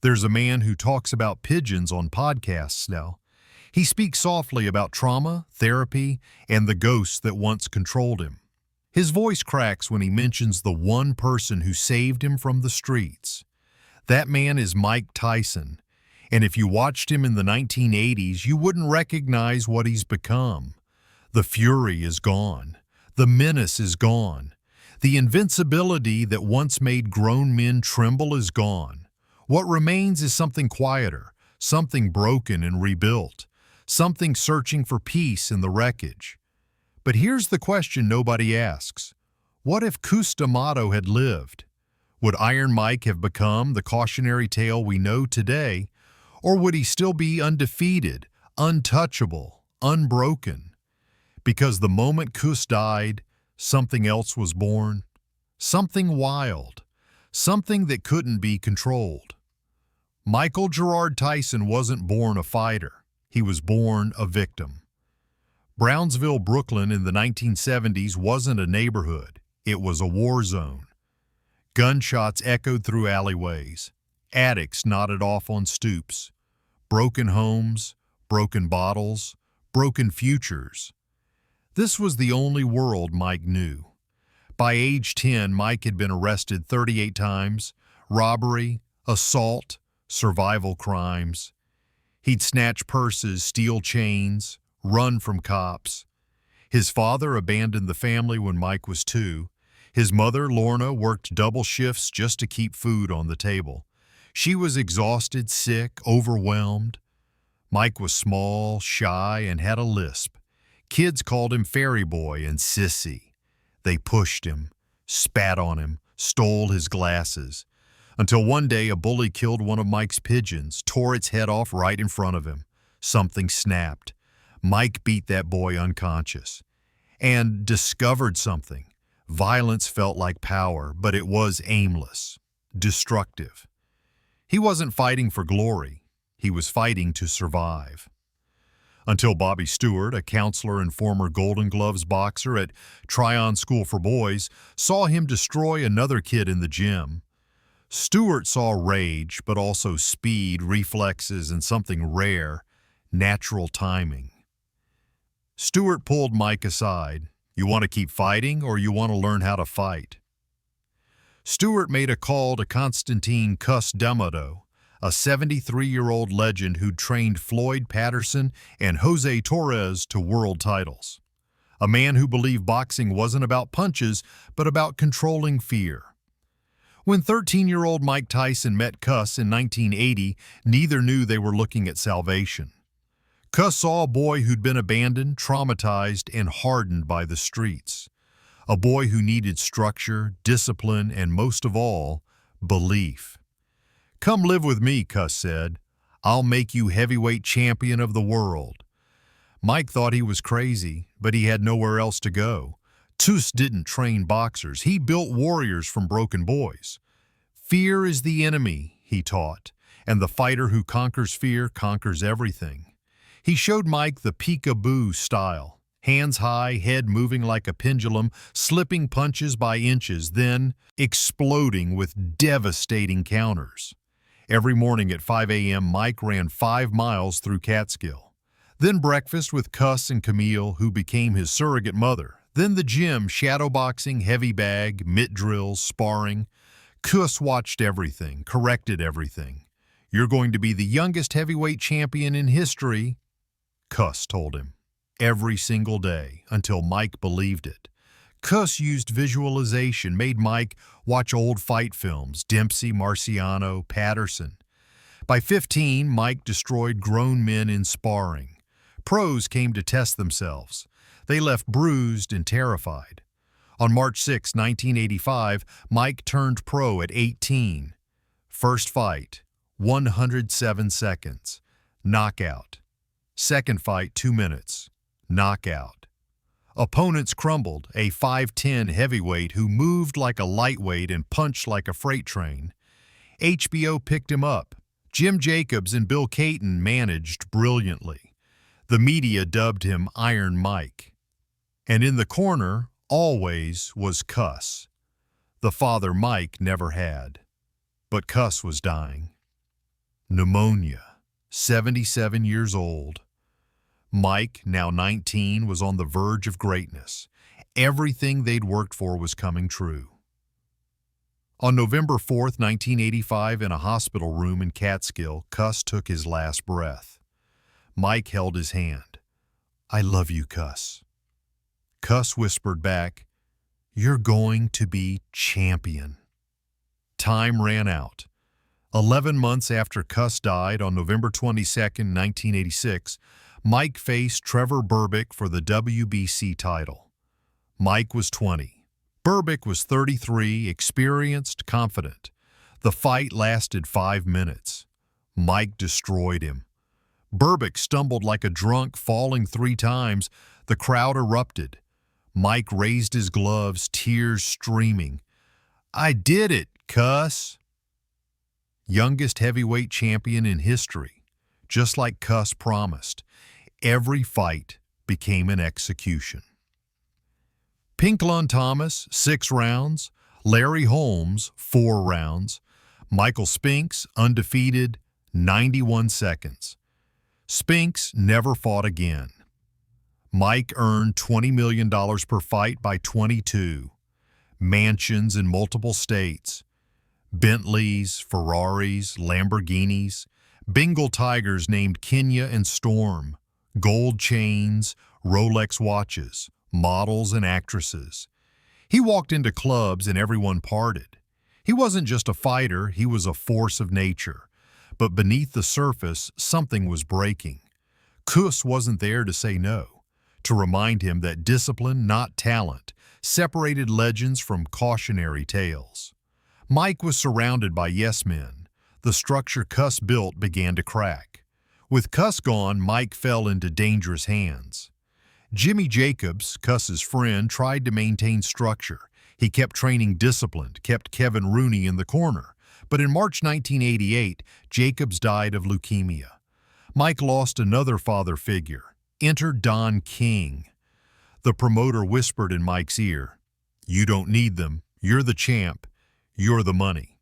There's a man who talks about pigeons on podcasts now. He speaks softly about trauma, therapy, and the ghosts that once controlled him. His voice cracks when he mentions the one person who saved him from the streets. That man is Mike Tyson, and if you watched him in the 1980s, you wouldn't recognize what he's become. The fury is gone. The menace is gone. The invincibility that once made grown men tremble is gone. What remains is something quieter, something broken and rebuilt, something searching for peace in the wreckage. But here's the question nobody asks. What if Cus D'Amato had lived? Would Iron Mike have become the cautionary tale we know today, or would he still be undefeated, untouchable, unbroken? Because the moment Cus died, something else was born, something wild, something that couldn't be controlled. Michael Gerard Tyson wasn't born a fighter. He was born a victim. Brownsville, Brooklyn in the 1970s wasn't a neighborhood. It was a war zone. Gunshots echoed through alleyways. Addicts nodded off on stoops. Broken homes, broken bottles, broken futures. This was the only world Mike knew. By age 10, Mike had been arrested 38 times, robbery, assault, survival crimes. He'd snatch purses, steal chains, run from cops. His father abandoned the family when Mike was 2. His mother, Lorna, worked double shifts just to keep food on the table. She was exhausted, sick, overwhelmed. Mike was small, shy, and had a lisp. Kids called him Fairy Boy and Sissy. They pushed him, spat on him, stole his glasses. Until one day a bully killed one of Mike's pigeons, tore its head off right in front of him. Something snapped. Mike beat that boy unconscious. And discovered something. Violence felt like power, but it was aimless, destructive. He wasn't fighting for glory. He was fighting to survive. Until Bobby Stewart, a counselor and former Golden Gloves boxer at Tryon School for Boys, saw him destroy another kid in the gym. Stewart saw rage, but also speed, reflexes, and something rare, natural timing. Stewart pulled Mike aside. You want to keep fighting, or you want to learn how to fight? Stewart made a call to Constantine Cus D'Amato, a 73-year-old legend who'd trained Floyd Patterson and Jose Torres to world titles. A man who believed boxing wasn't about punches, but about controlling fear. When 13-year-old Mike Tyson met Cus in 1980, neither knew they were looking at salvation. Cus saw a boy who'd been abandoned, traumatized, and hardened by the streets. A boy who needed structure, discipline, and most of all, belief. "Come live with me," Cus said. "I'll make you heavyweight champion of the world." Mike thought he was crazy, but he had nowhere else to go. Cus didn't train boxers. He built warriors from broken boys. Fear is the enemy, he taught, and the fighter who conquers fear conquers everything. He showed Mike the peekaboo style. Hands high, head moving like a pendulum, slipping punches by inches, then exploding with devastating counters. Every morning at 5 a.m., Mike ran 5 miles through Catskill. Then breakfast with Cus and Camille, who became his surrogate mother. Then the gym, shadowboxing, heavy bag, mitt drills, sparring. Cus watched everything, corrected everything. "You're going to be the youngest heavyweight champion in history," Cus told him. Every single day, until Mike believed it. Cus used visualization, made Mike watch old fight films, Dempsey, Marciano, Patterson. By 15, Mike destroyed grown men in sparring. Pros came to test themselves. They left bruised and terrified. On March 6, 1985, Mike turned pro at 18. First fight, 107 seconds. Knockout. Second fight, 2 minutes. Knockout. Opponents crumbled, a 5'10" heavyweight who moved like a lightweight and punched like a freight train. HBO picked him up. Jim Jacobs and Bill Caton managed brilliantly. The media dubbed him Iron Mike. And in the corner, always, was Cus. The father Mike never had. But Cus was dying. pneumonia, 77 years old. Mike, now 19, was on the verge of greatness. Everything they'd worked for was coming true. On November 4th, 1985, in a hospital room in Catskill, Cus took his last breath. Mike held his hand. "I love you, Cus." Cus whispered back, "You're going to be champion." Time ran out. 11 months after Cus died on November 22nd, 1986, Mike faced Trevor Berbick for the WBC title. Mike was 20. Berbick was 33, experienced, confident. The fight lasted 5 minutes. Mike destroyed him. Berbick stumbled like a drunk, falling 3 times. The crowd erupted. Mike raised his gloves, tears streaming. "I did it, Cus." Youngest heavyweight champion in history. Just like Cus promised, every fight became an execution. Pinklon Thomas, 6 rounds. Larry Holmes, 4 rounds. Michael Spinks, undefeated, 91 seconds. Spinks never fought again. Mike earned $20 million per fight by 22. Mansions in multiple states. Bentleys, Ferraris, Lamborghinis. Bengal tigers named Kenya and Storm. Gold chains, Rolex watches. Models and actresses. He walked into clubs and everyone parted. He wasn't just a fighter, he was a force of nature. But beneath the surface, something was breaking. Cus wasn't there to say no, to remind him that discipline, not talent, separated legends from cautionary tales. Mike was surrounded by yes-men. The structure Cus built began to crack. With Cus gone, Mike fell into dangerous hands. Jimmy Jacobs, Cus's friend, tried to maintain structure. He kept training disciplined, kept Kevin Rooney in the corner. But in March 1988, Jacobs died of leukemia. Mike lost another father figure. Enter Don King. The promoter whispered in Mike's ear, "You don't need them. You're the champ. You're the money."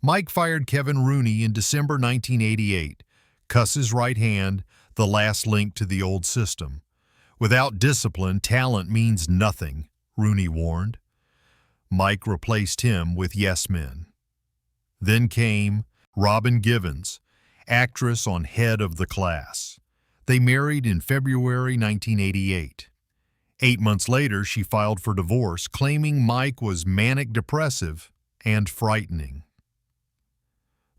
Mike fired Kevin Rooney in December 1988. Cus's right hand, the last link to the old system. "Without discipline, talent means nothing," Rooney warned. Mike replaced him with yes-men. Then came Robin Givens, actress on Head of the Class. They married in February 1988. 8 months later, she filed for divorce, claiming Mike was manic-depressive and frightening.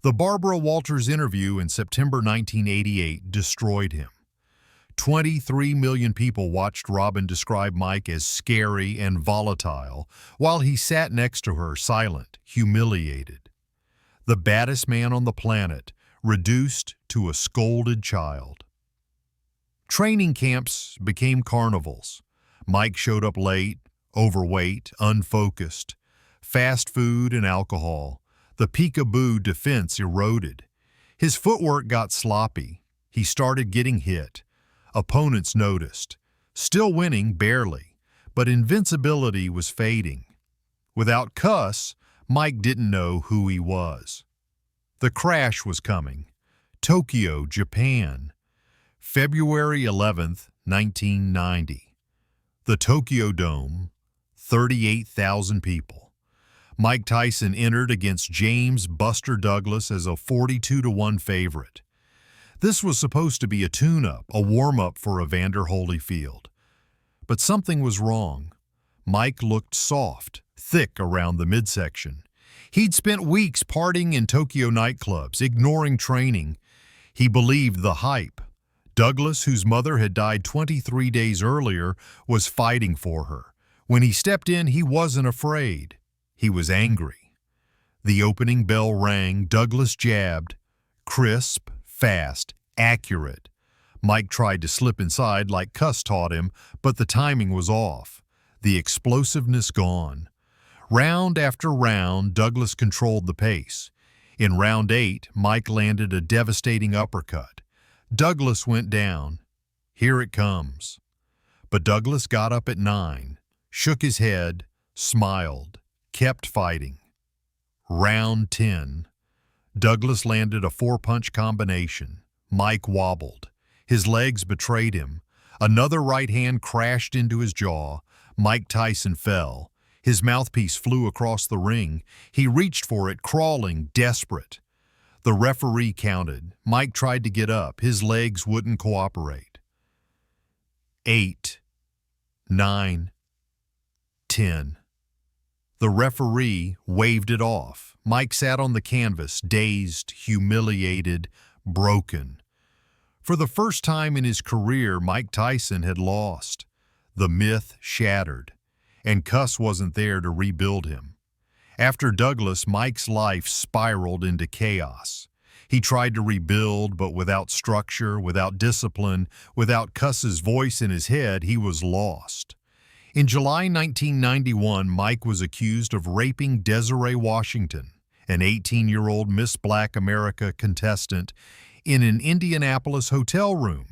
The Barbara Walters interview in September 1988 destroyed him. 23 million people watched Robin describe Mike as scary and volatile while he sat next to her, silent, humiliated. The baddest man on the planet, reduced to a scolded child. Training camps became carnivals. Mike showed up late, overweight, unfocused. Fast food and alcohol. The peekaboo defense eroded. His footwork got sloppy. He started getting hit. Opponents noticed. Still winning, barely, but invincibility was fading. Without Cus, Mike didn't know who he was. The crash was coming. Tokyo, Japan. February 11th, 1990. The Tokyo Dome, 38,000 people. Mike Tyson entered against James Buster Douglas as a 42-1 favorite. This was supposed to be a tune-up, a warm-up for Evander Holyfield. But something was wrong. Mike looked soft, thick around the midsection. He'd spent weeks partying in Tokyo nightclubs, ignoring training. He believed the hype. Douglas, whose mother had died 23 days earlier, was fighting for her. When he stepped in, he wasn't afraid. He was angry. The opening bell rang. Douglas jabbed. Crisp, fast, accurate. Mike tried to slip inside like Cus taught him, but the timing was off. The explosiveness gone. Round after round, Douglas controlled the pace. In round 8, Mike landed a devastating uppercut. Douglas went down. Here it comes. But Douglas got up at 9, shook his head, smiled, kept fighting. Round 10. Douglas landed a four-punch combination. Mike wobbled. His legs betrayed him. Another right hand crashed into his jaw. Mike Tyson fell. His mouthpiece flew across the ring. He reached for it, crawling, desperate. The referee counted. Mike tried to get up. His legs wouldn't cooperate. 8, 9, 10. The referee waved it off. Mike sat on the canvas, dazed, humiliated, broken. For the first time in his career, Mike Tyson had lost. The myth shattered, and Cus wasn't there to rebuild him. After Douglas, Mike's life spiraled into chaos. He tried to rebuild, but without structure, without discipline, without Cus's voice in his head, he was lost. In July 1991, Mike was accused of raping Desiree Washington, an 18-year-old Miss Black America contestant, in an Indianapolis hotel room.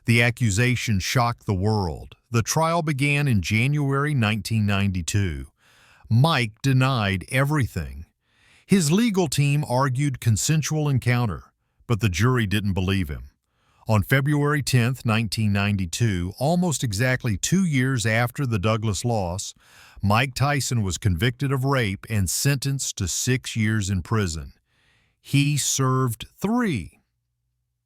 The accusation shocked the world. The trial began in January 1992. Mike denied everything. His legal team argued consensual encounter, but the jury didn't believe him. On February 10, 1992, almost exactly 2 years after the Douglas loss, Mike Tyson was convicted of rape and sentenced to 6 years in prison. He served 3.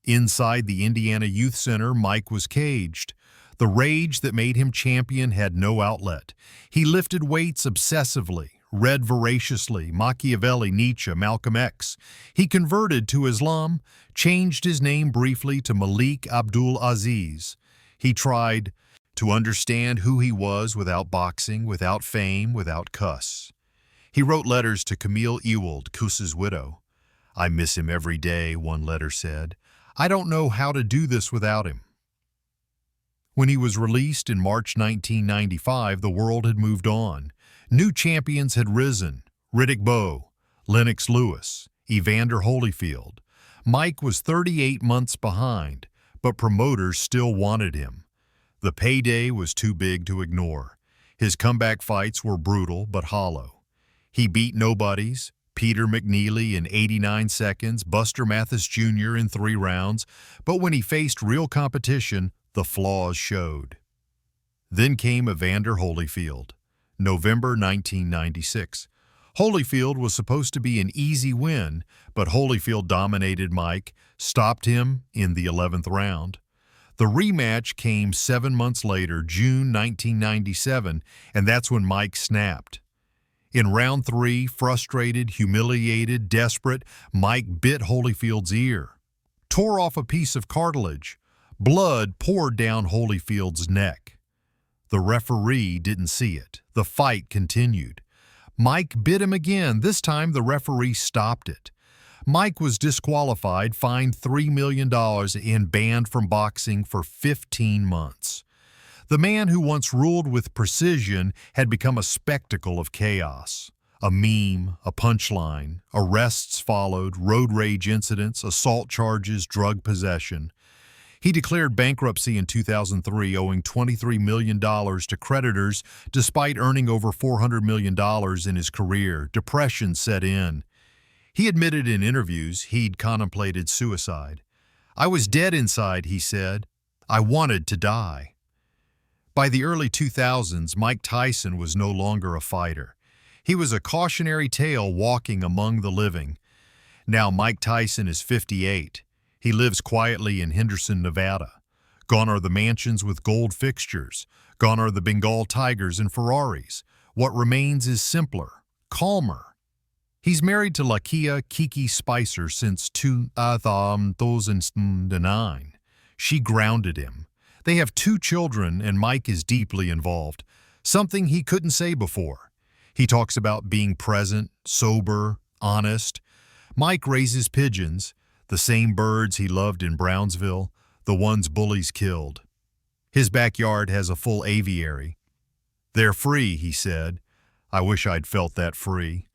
Inside the Indiana Youth Center, Mike was caged. The rage that made him champion had no outlet. He lifted weights obsessively, read voraciously, Machiavelli, Nietzsche, Malcolm X. He converted to Islam, changed his name briefly to Malik Abdul Aziz. He tried to understand who he was without boxing, without fame, without Cus. He wrote letters to Camille Ewald, Cus's widow. "I miss him every day," one letter said. "I don't know how to do this without him." When he was released in March 1995, the world had moved on. New champions had risen: Riddick Bowe, Lennox Lewis, Evander Holyfield. Mike was 38 months behind, but promoters still wanted him. The payday was too big to ignore. His comeback fights were brutal but hollow. He beat nobodies: Peter McNeely in 89 seconds, Buster Mathis Jr. in 3 rounds, but when he faced real competition, the flaws showed. Then came Evander Holyfield, November 1996. Holyfield was supposed to be an easy win, but Holyfield dominated Mike, stopped him in the 11th round. The rematch came 7 months later, June 1997, and that's when Mike snapped. In round 3, frustrated, humiliated, desperate, Mike bit Holyfield's ear, tore off a piece of cartilage. Blood poured down Holyfield's neck. The referee didn't see it. The fight continued. Mike bit him again. This time the referee stopped it. Mike was disqualified, fined $3 million, and banned from boxing for 15 months. The man who once ruled with precision had become a spectacle of chaos. A meme, a punchline. Arrests followed, road rage incidents, assault charges, drug possession. He declared bankruptcy in 2003, owing $23 million to creditors despite earning over $400 million in his career. Depression set in. He admitted in interviews he'd contemplated suicide. "I was dead inside," he said. "I wanted to die." By the early 2000s, Mike Tyson was no longer a fighter. He was a cautionary tale walking among the living. Now Mike Tyson is 58. He lives quietly in Henderson, Nevada. Gone are the mansions with gold fixtures. Gone are the Bengal tigers and Ferraris. What remains is simpler, calmer. He's married to Lakia Kiki Spicer since 2009. She grounded him. They have 2 children, and Mike is deeply involved, something he couldn't say before. He talks about being present, sober, honest. Mike raises pigeons, the same birds he loved in Brownsville, the ones bullies killed. His backyard has a full aviary. "They're free," he said. "I wish I'd felt that free."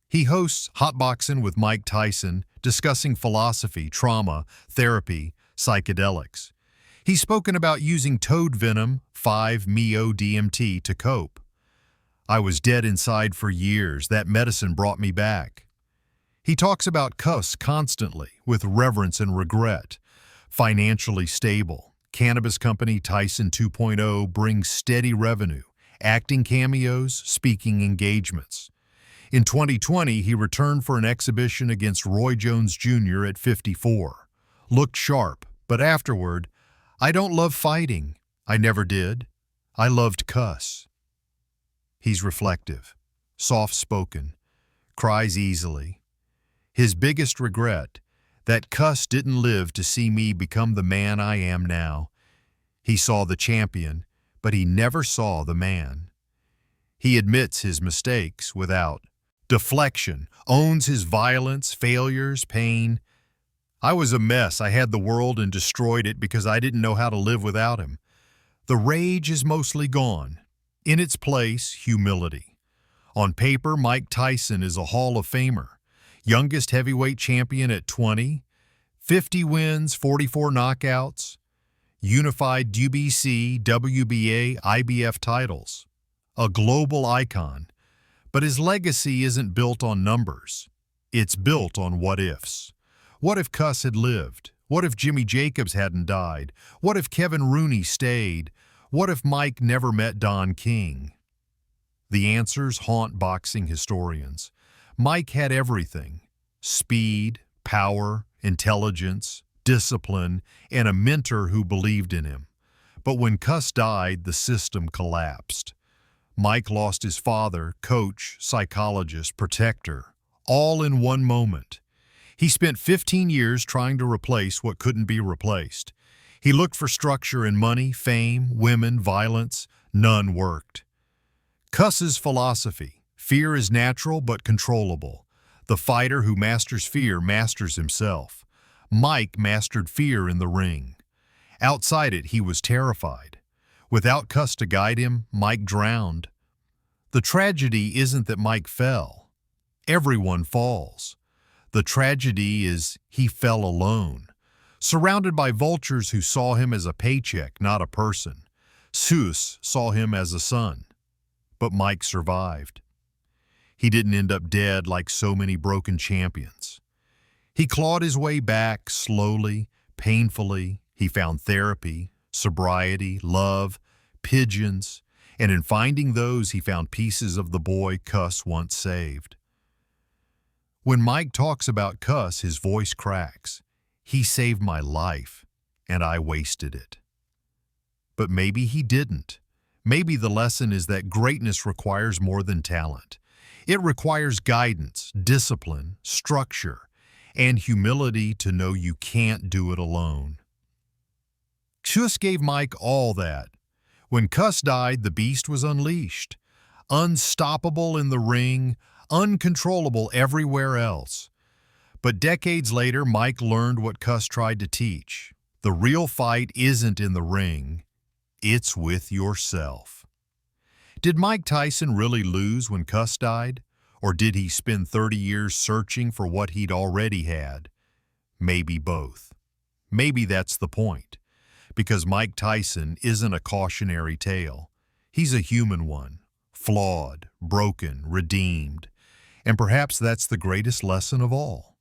He hosts Hotboxing with Mike Tyson, discussing philosophy, trauma, therapy, psychedelics. He's spoken about using toad venom, 5-MeO-DMT, to cope. "I was dead inside for years. That medicine brought me back." He talks about Cus constantly, with reverence and regret. Financially stable. Cannabis company Tyson 2.0 brings steady revenue, acting cameos, speaking engagements. In 2020, he returned for an exhibition against Roy Jones Jr. at 54. Looked sharp, but afterward, "I don't love fighting. I never did. I loved Cus." He's reflective, soft-spoken, cries easily. His biggest regret, that Cus didn't live to see me become the man I am now. He saw the champion, but he never saw the man. He admits his mistakes without deflection, owns his violence, failures, pain. "I was a mess. I had the world and destroyed it because I didn't know how to live without him." The rage is mostly gone. In its place, humility. On paper, Mike Tyson is a Hall of Famer. Youngest heavyweight champion at 20, 50 wins, 44 knockouts, unified WBC, WBA, IBF titles. A global icon. But his legacy isn't built on numbers. It's built on what-ifs. What if Cus had lived? What if Jimmy Jacobs hadn't died? What if Kevin Rooney stayed? What if Mike never met Don King? The answers haunt boxing historians. Mike had everything: speed, power, intelligence, discipline, and a mentor who believed in him. But when Cus died, the system collapsed. Mike lost his father, coach, psychologist, protector, all in one moment. He spent 15 years trying to replace what couldn't be replaced. He looked for structure in money, fame, women, violence. None worked. Cus's philosophy: fear is natural but controllable. The fighter who masters fear masters himself. Mike mastered fear in the ring. Outside it, he was terrified. Without Cus to guide him, Mike drowned. The tragedy isn't that Mike fell. Everyone falls. The tragedy is he fell alone, surrounded by vultures who saw him as a paycheck, not a person. Cus saw him as a son. But Mike survived. He didn't end up dead like so many broken champions. He clawed his way back slowly, painfully. He found therapy, sobriety, love, pigeons, and in finding those, he found pieces of the boy Cus once saved. When Mike talks about Cus, his voice cracks. "He saved my life, and I wasted it." But maybe he didn't. Maybe the lesson is that greatness requires more than talent. It requires guidance, discipline, structure, and humility to know you can't do it alone. Cus gave Mike all that. When Cus died, the beast was unleashed. Unstoppable in the ring, uncontrollable everywhere else. But decades later, Mike learned what Cus tried to teach. The real fight isn't in the ring. It's with yourself. Did Mike Tyson really lose when Cus died? Or did he spend 30 years searching for what he'd already had? Maybe both. Maybe that's the point. Because Mike Tyson isn't a cautionary tale. He's a human one, flawed, broken, redeemed. And perhaps that's the greatest lesson of all.